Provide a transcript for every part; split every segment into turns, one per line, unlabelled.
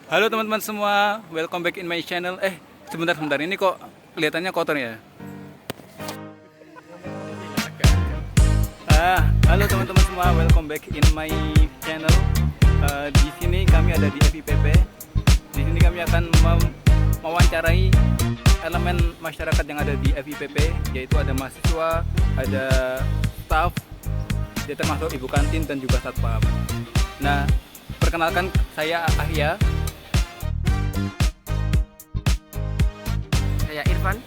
Halo teman-teman semua, welcome back in my channel. Sebentar, ini kok kelihatannya kotor ya? Halo teman-teman semua, welcome back in my channel. Di sini kami ada di FIPP. Di sini kami akan mewawancarai elemen masyarakat yang ada di FIPP, yaitu ada mahasiswa, ada staff, termasuk ibu kantin dan juga satpam. Nah, perkenalkan saya Ahya.
Saya Irfan.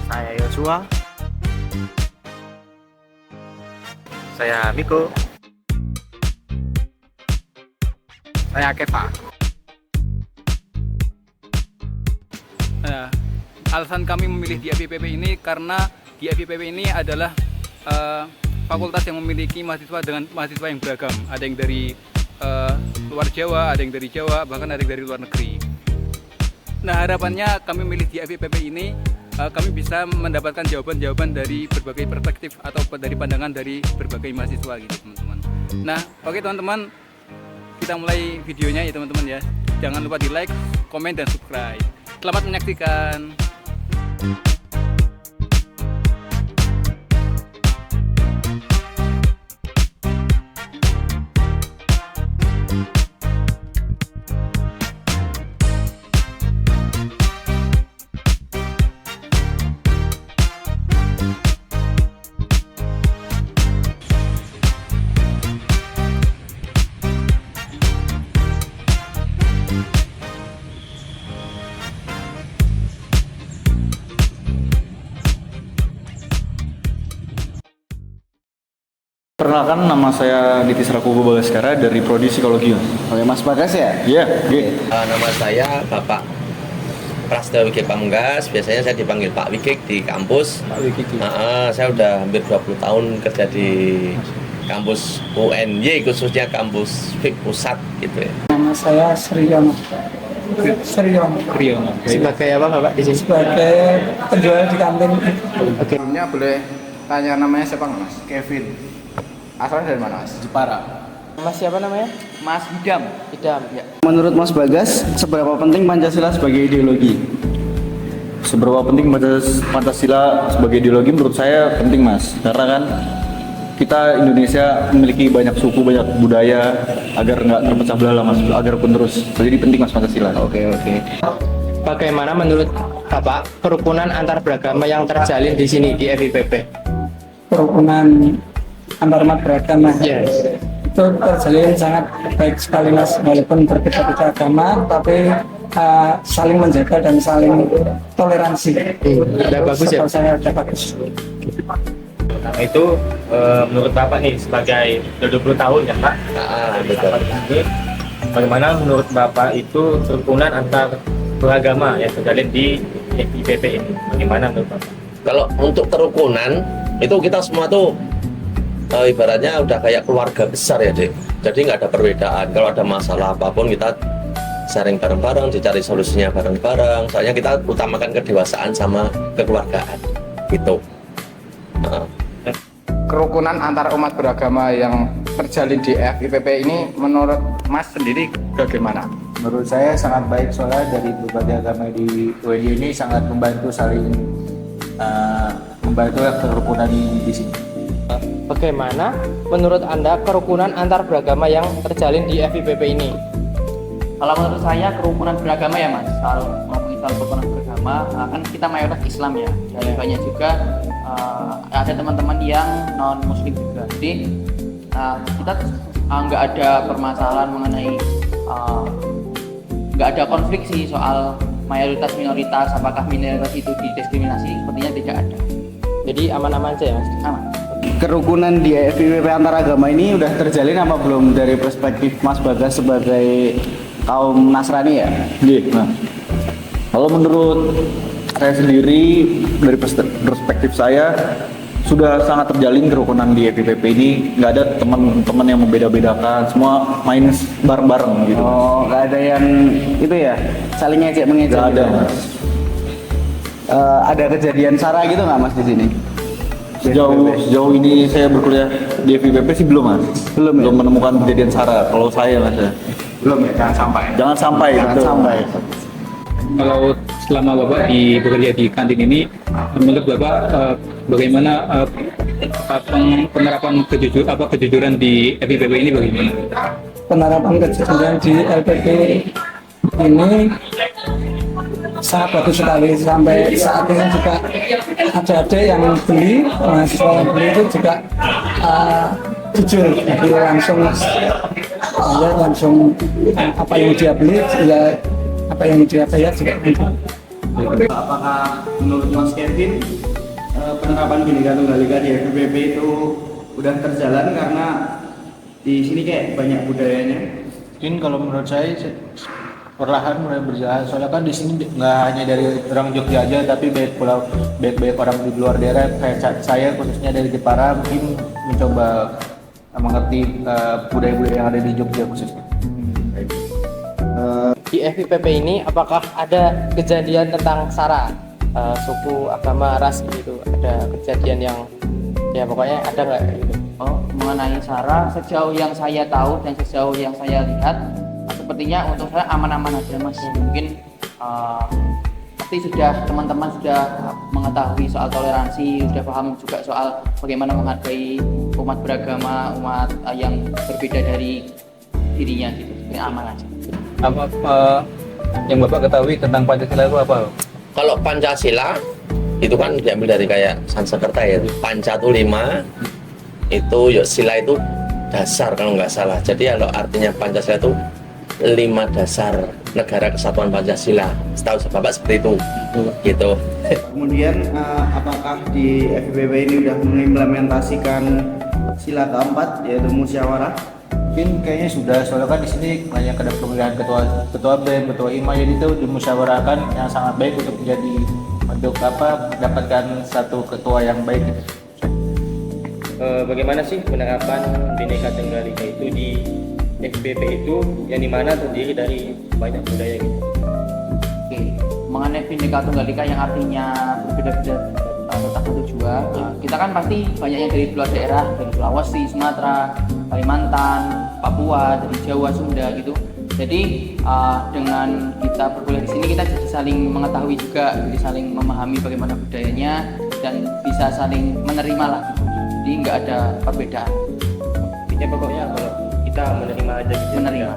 Saya Yosua. Saya Miko. Saya Keva.
Nah, alasan kami memilih di FIPP ini karena di FIPP ini adalah fakultas yang memiliki mahasiswa yang beragam. Ada yang dari luar Jawa, ada yang dari Jawa, bahkan ada yang dari luar negeri. Nah, harapannya kami memilih di FIPP ini kami bisa mendapatkan jawaban-jawaban dari berbagai perspektif atau dari pandangan dari berbagai mahasiswa gitu, teman-teman. Nah, oke teman-teman, kita mulai videonya ya teman-teman ya. Jangan lupa di like, komen, dan subscribe. Selamat menyaksikan.
Perkenalkan, nama saya Ditis Rakugo Bagaskara dari Prodi Psikologi.
Oke, Mas Bagas ya?
Iya,
Nama saya Bapak Prasetyo Wige Pamungkas, biasanya saya dipanggil Pak Wigik di kampus.
Pak Wiki.
Saya udah hampir 20 tahun kerja di kampus UNY, khususnya kampus FIK Pusat gitu ya.
Nama saya Sriyono.
Kriyono.
Sebagai apa Bapak di sini?
Sebagai penjual di kantin.
Sebelumnya boleh tanya namanya siapa nggak, Mas? Kevin. Asalnya dari mana, Mas?
Jepara.
Mas siapa namanya?
Mas Hidam.
Idam. Ya.
Menurut Mas Bagas, seberapa penting Pancasila sebagai ideologi?
Seberapa penting Pancasila sebagai ideologi? Menurut saya penting, Mas. Karena kan kita Indonesia memiliki banyak suku, banyak budaya, agar nggak terpecah belah lah, Mas. Agar pun terus. Jadi penting, Mas, Pancasila.
Oke.
Bagaimana menurut Bapak kerukunan antar beragama yang terjalin di sini di FIPP?
Kerukunan antarumat beragama.
Yes.
Itu terjalin sangat baik sekali, Mas. Walaupun berbeda-beda agama, tapi saling menjaga dan saling toleransi.
Udah bagus ya?
Setahu saya udah bagus.
Nah, itu menurut Bapak nih sebagai 20 tahun ya Pak.
Betul.
Ini, bagaimana menurut Bapak itu kerukunan antar beragama yang terjalin di FIPP ini? Bagaimana menurut Bapak?
Kalau untuk kerukunan itu kita semua tuh ibaratnya udah kayak keluarga besar ya, Dek. Jadi nggak ada perbedaan. Kalau ada masalah apapun kita sharing bareng-bareng, dicari solusinya bareng-bareng. Soalnya kita utamakan kedewasaan sama kekeluargaan. Gitu.
Kerukunan antar umat beragama yang terjalin di FIPP ini menurut Mas sendiri bagaimana?
Menurut saya sangat baik, soalnya dari berbagai agama di UNY ini sangat membantu saling membantu kerukunan di sini.
Bagaimana menurut Anda kerukunan antar beragama yang terjalin di FIPP ini?
Kalau menurut saya kerukunan beragama ya Mas, kalau ngomongin soal kerukunan beragama, kan kita mayoritas Islam ya, dan banyak juga ada teman-teman yang non Muslim juga. Jadi kita nggak ada permasalahan mengenai nggak ada konflik sih soal mayoritas minoritas, apakah minoritas itu didiskriminasi, sepertinya tidak ada.
Jadi aman-aman saja Mas.
Aman.
Kerukunan di FIPP antar agama ini udah terjalin apa belum dari perspektif Mas Bagas sebagai kaum Nasrani ya?
Nah, kalau menurut saya sendiri, dari perspektif saya, sudah sangat terjalin kerukunan di FIPP ini. Nggak ada teman-teman yang membeda-bedakan, semua main bareng-bareng gitu.
Oh, nggak ada yang itu ya, saling ngejek-mengejek.
Nggak ada,
gitu.
Mas.
Ada kejadian SARA gitu nggak, Mas, di sini?
Sejauh ini saya berkuliah di FIPP sih belum mas.
Belum ya?
Belum menemukan kejadian SARA. Kalau saya mas ya.
Belum ya, jangan sampai.
Jangan sampai.
Jangan
betul.
sampai.
Kalau selama Bapak bekerja di kantin ini, menurut Bapak bagaimana penerapan kejujuran di FIPP ini bagaimana?
Penerapan kejujuran di LPP ini sangat bagus sekali. Sampai saat ini juga ada adik yang beli, mahasiswa yang beli itu juga jujur, jadi langsung apa yang dia beli, ya apa yang dia bayar juga jujur.
Apakah menurut Mas Kevin penerapan Bhinneka Tunggal Ika di FIPP itu udah terjalan karena di sini kayak banyak budayanya?
Mungkin kalau menurut saya perlahan mulai berjalan. Soalnya kan di sini nggak hanya dari orang Jogja aja, tapi baik orang di luar daerah kayak saya khususnya dari Jepara mungkin mencoba mengerti budaya-budaya yang ada di Jogja khususnya.
Di FIPP ini apakah ada kejadian tentang SARA, suku, agama, ras gitu? Ada kejadian yang ya pokoknya ada nggak gitu?
Oh, mengenai SARA, sejauh yang saya tahu dan sejauh yang saya lihat, sepertinya untuk saya aman-aman aja mas. Mungkin pasti sudah teman-teman sudah mengetahui soal toleransi, sudah paham juga soal bagaimana menghargai umat beragama, umat yang berbeda dari dirinya gitu. Jadi aman aja.
Apa yang Bapak ketahui tentang Pancasila itu apa?
Kalau Pancasila itu kan diambil dari kayak Sanskerta ya, Panca itu 5, itu ya sila itu dasar kalau nggak salah. Jadi kalau artinya Pancasila itu 5 dasar negara kesatuan Pancasila. Setahu saya Bapak seperti itu. Gitu.
Kemudian apakah di FIPP ini udah mengimplementasikan sila keempat yaitu musyawarah?
Mungkin kayaknya sudah, soalnya kan di sini banyak ada pemilihan ketua BEM, ketua IMA, jadi itu dimusyawarahkan yang sangat baik untuk mendapatkan satu ketua yang baik.
Bagaimana sih penerapan Bhinneka Tunggal Ika itu di FIPP itu yang dimana terdiri dari banyak budaya gitu?
Oke, mengenai Bhinneka Tunggal Ika yang artinya berbeda-beda tetapi tujuan, kita kan pasti banyak yang dari luar daerah, dari Sulawesi, Sumatera, Kalimantan, Papua, dari Jawa, Sunda gitu. Jadi dengan kita berkuliah di sini kita jadi saling mengetahui juga, jadi saling memahami bagaimana budayanya dan bisa saling menerima lah. Jadi nggak ada perbedaan.
Intinya pokoknya kalau kita menerima aja gitu.
Menerima.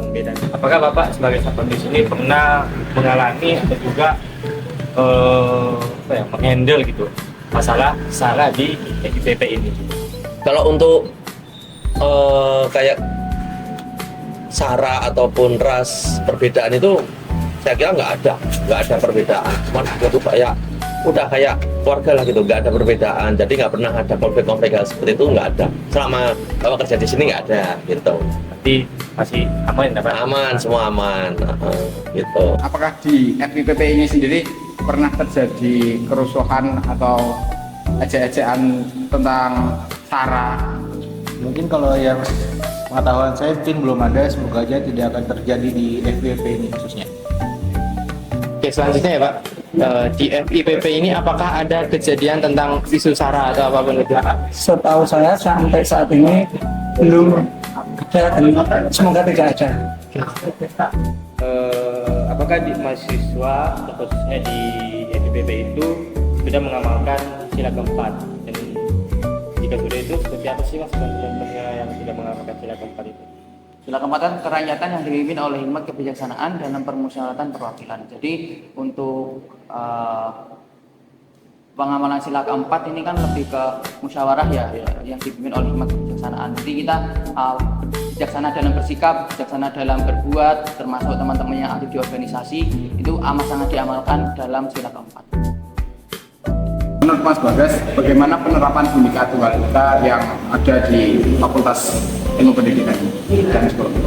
Beda. Apakah Bapak sebagai satpam di sini pernah mengalami atau juga menghandle gitu masalah SARA di FIPP ini?
Kalau untuk kayak SARA ataupun ras perbedaan itu saya kira nggak ada perbedaan. Cuma itu kayak udah kayak keluarga lah gitu, nggak ada perbedaan. Jadi nggak pernah ada konflik-konflik seperti itu, nggak ada. Selama Bapak kerja di sini nggak ada gitu.
Berarti masih aman ya Pak?
Aman, semua aman, gitu.
Apakah di FIPP ini sendiri pernah terjadi kerusuhan atau ejek-ejekan tentang SARA?
Mungkin kalau yang pengetahuan saya mungkin belum ada, semoga aja tidak akan terjadi di FIPP ini khususnya.
Oke, selanjutnya ya Pak, di FIPP ini apakah ada kejadian tentang isu SARA atau apapun itu?
Setahu saya sampai saat ini belum ada dan semoga tidak ada.
Apakah di mahasiswa khususnya di FIPP itu sudah mengamalkan sila keempat? Dan jika sudah itu seperti apa sih mas contohnya yang sudah mengamalkan sila keempat itu?
Sila keempat kerakyatan yang dipimpin oleh hikmat kebijaksanaan dalam permusyawaratan perwakilan. Jadi untuk pengamalan sila keempat ini kan lebih ke musyawarah ya, yang dipimpin oleh hikmat kebijaksanaan. Jadi kita bijaksana dalam bersikap, bijaksana dalam berbuat, termasuk teman-teman yang aktif di organisasi itu amat sangat diamalkan dalam sila keempat.
Menurut Mas Bagas, bagaimana penerapan Bhinneka Tunggal Ika yang ada di Fakultas Ilmu Pendidikan dan Psikologi?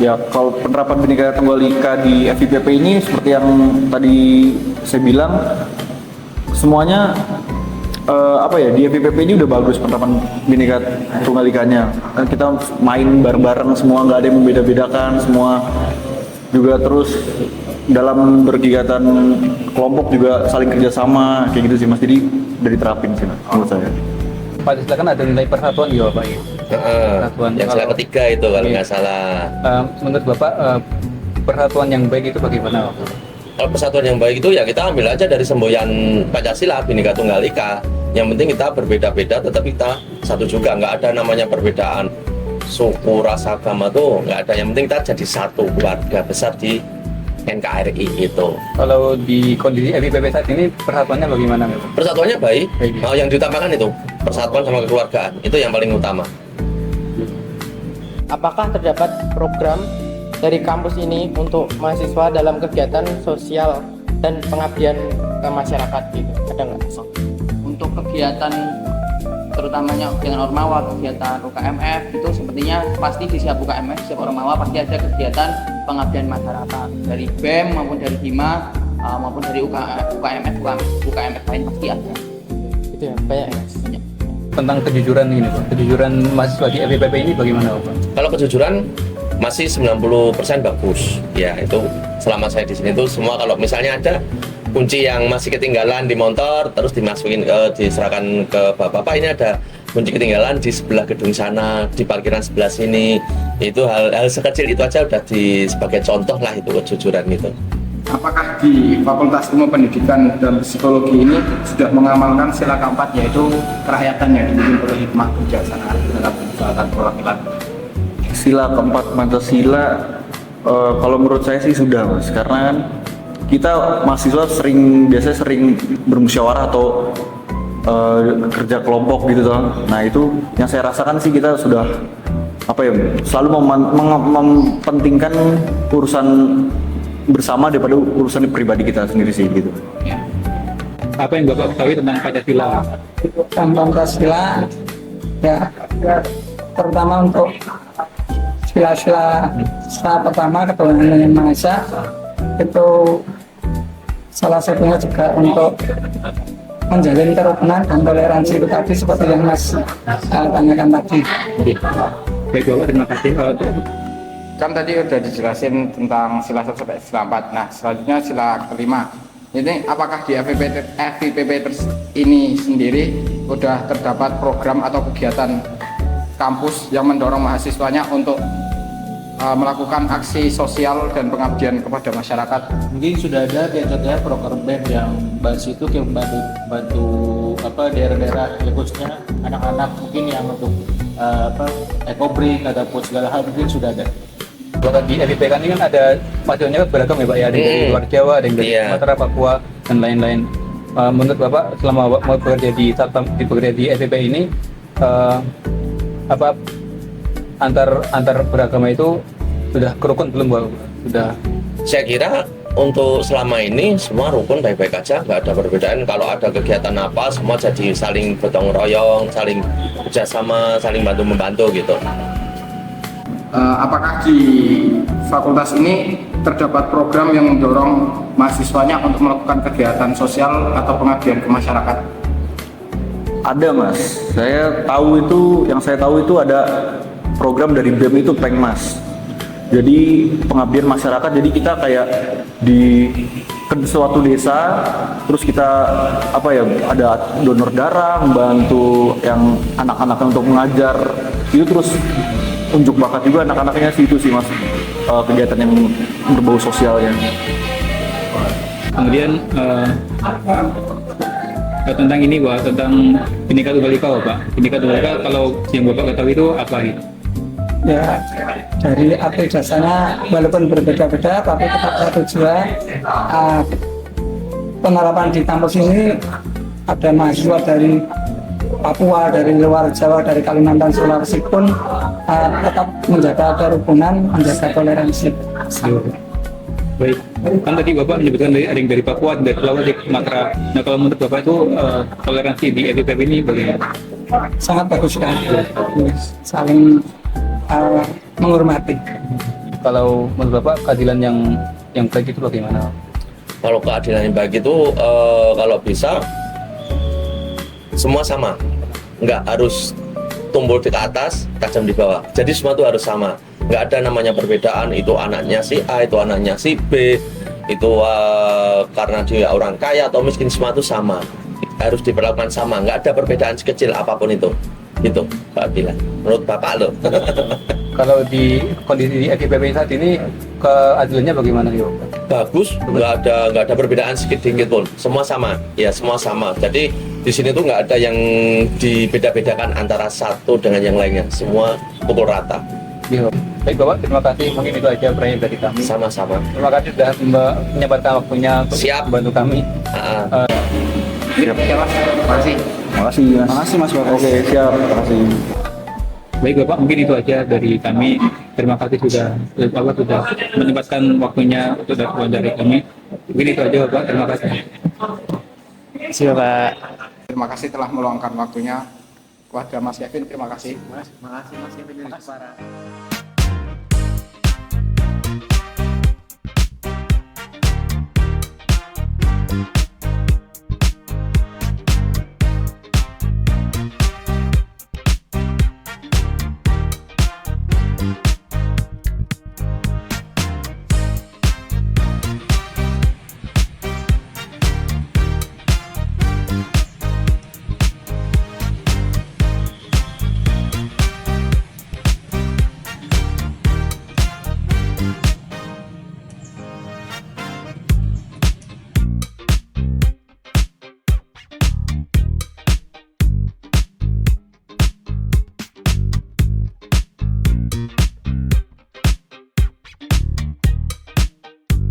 Ya, kalau penerapan Bhinneka Tunggal Ika di FIPP ini seperti yang tadi saya bilang, semuanya di FIPP ini udah bagus penerapan Bhinneka Tunggal Ikanya. Kan kita main bareng-bareng semua, nggak ada yang membeda-bedakan, semua juga terus dalam berkegiatan kelompok juga saling kerjasama kayak gitu sih mas. Jadi dari terapin sih Mas, menurut saya.
Pancasila kan ada nilai persatuan ya Pak ya. Persatuan.
Yang sila
Kalau-
ketiga itu kalau
Iya.
nggak salah.
Menurut Bapak persatuan yang baik itu bagaimana?
Kalau persatuan yang baik itu ya kita ambil aja dari semboyan Pancasila, Bhinneka Tunggal Ika. Yang penting kita berbeda-beda tetapi kita satu juga, nggak ada namanya perbedaan suku, ras, agama tuh nggak ada. Yang penting kita jadi satu keluarga besar di NKRI itu.
Kalau di kondisi FIPP saat ini persatuannya bagaimana?
Persatuannya baik.
Baik.
Yang diutamakan itu persatuan sama kekeluargaan itu yang paling utama.
Apakah terdapat program dari kampus ini untuk mahasiswa dalam kegiatan sosial dan pengabdian ke masyarakat gitu? Ada nggak?
Untuk kegiatan terutamanya kegiatan Ormawa, kegiatan UKMF itu sepertinya pasti di setiap UKMF, setiap Ormawa pasti ada kegiatan pengabdian masyarakat dari BEM maupun dari HIMA maupun dari UKMF lain pasti ada.
Itu ya, banyak ya Mas.
Banyak.
Tentang kejujuran ini Pak, kejujuran mahasiswa di FIPP ini bagaimana Pak?
Kalau kejujuran masih 90% bagus. Ya itu selama saya di sini tuh semua kalau misalnya ada kunci yang masih ketinggalan di motor terus diserahkan ke bapak ini ada kunci ketinggalan di sebelah gedung sana, di parkiran sebelah sini. Itu hal sekecil itu aja udah sebagai contoh lah itu kejujuran itu.
Apakah di Fakultas Ilmu Pendidikan dan Psikologi ini sudah mengamalkan sila keempat, yaitu kerakyatan yang dipimpin oleh hikmah kebijaksanaan dalam persoalan perwakilan?
Sila keempat Pancasila, kalau menurut saya sih sudah Mas, karena kan kita mahasiswa biasanya sering bermusyawarah atau kerja kelompok gitu toh. Nah itu yang saya rasakan sih kita sudah selalu mempentingkan urusan bersama daripada urusan pribadi kita sendiri sih gitu.
Apa yang Bapak ketahui tentang Pancasila?
Tentang Pancasila ya terutama untuk sila pertama ketuhanan yang Maha Esa itu salah satunya juga untuk menjalin kerukunan dan toleransi itu tadi seperti yang Mas tanyakan tadi.
Baik Bapak, terima kasih.
Kan tadi udah dijelasin tentang sila 1 sampai sila 4. Nah, selanjutnya sila kelima. Ini apakah di FIPP ini sendiri udah terdapat program atau kegiatan kampus yang mendorong mahasiswanya untuk melakukan aksi sosial dan pengabdian kepada masyarakat?
Mungkin sudah ada kayak contohnya program BEM yang bahas itu kayak bantu daerah-daerah ya, khususnya anak-anak mungkin yang untuk ekobrik ataupun segala hal mungkin sudah ada.
Kalau di FIPP kan ini kan ada mahasiswanya beragam ya Pak ya, ada yang dari luar Jawa, ada yang dari Sumatera, Papua dan lain-lain. Menurut Bapak selama Bapak mau bekerja di FIPP ini antar beragama itu sudah kerukun belum Bapak? Sudah.
Saya kira untuk selama ini semua rukun baik-baik aja, nggak ada perbedaan. Kalau ada kegiatan apa semua jadi saling gotong royong, saling kerjasama, saling bantu-membantu gitu.
Apakah di fakultas ini terdapat program yang mendorong mahasiswanya untuk melakukan kegiatan sosial atau pengabdian ke masyarakat?
Ada Mas, yang saya tahu itu ada program dari BEM itu Pengmas. Jadi pengabdian masyarakat, jadi kita kayak di suatu desa, terus kita ada donor darah, membantu yang anak-anak untuk mengajar, itu terus unjuk bakat juga anak-anaknya sih itu sih Mas, kegiatan yang berbau sosialnya.
Kemudian tentang ini Pak, tentang Bhinneka Tunggal Ika Pak. Bhinneka Tunggal Ika kalau yang Bapak ketahui itu apa gitu?
Ya dari arti dasarnya walaupun berbeda-beda tapi tetap satu jua. Penerapan di kampus ini ada mahasiswa dari Papua, dari luar Jawa, dari Kalimantan, Sulawesi pun tetap menjaga kerukunan, menjaga toleransi.
Baik, kan tadi Bapak menyebutkan ada yang dari Papua, dari Sulawesi, Sumatera. Nah kalau menurut Bapak itu toleransi di FIPP ini bagaimana?
Sangat bagus sekali, saling menghormati.
Kalau menurut Bapak keadilan yang baik itu bagaimana?
Kalau keadilan yang baik itu kalau bisa semua sama, nggak harus tumpul di atas, tajam di bawah. Jadi semua itu harus sama, nggak ada namanya perbedaan. Itu anaknya si A, itu anaknya si B, itu karena dia orang kaya atau miskin, semua itu sama. harus diperlakukan sama, nggak ada perbedaan sekecil apapun itu. Gitu, Pak Bila. Menurut Bapak loh.
Kalau di kondisi FIPP saat ini keadilannya bagaimana yuk?
Bagus, nggak ada perbedaan sedikit pun, semua sama, ya semua sama. Jadi di sini tuh nggak ada yang dibeda-bedakan antara satu dengan yang lainnya, semua pukul rata.
Gitu. Baik Bapak, terima kasih. Mungkin itu aja pertanyaan dari kami.
Sama-sama.
Terima kasih sudah menyempatkan waktunya untuk
Siap.
membantu kami.
Ya mas, makasih.
Makasih Mas.
Makasih Mas Bagas.
Oke, siap. Makasih.
Baik Bapak, mungkin itu aja dari kami. Terima kasih sudah menyempatkan waktunya untuk datang dari kami. Mungkin itu aja Bapak, terima kasih.
Siap Pak.
Terima kasih telah meluangkan waktunya kepada Mas Kevin. Terima kasih.
Makasih Mas Kevin.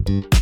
Thank you.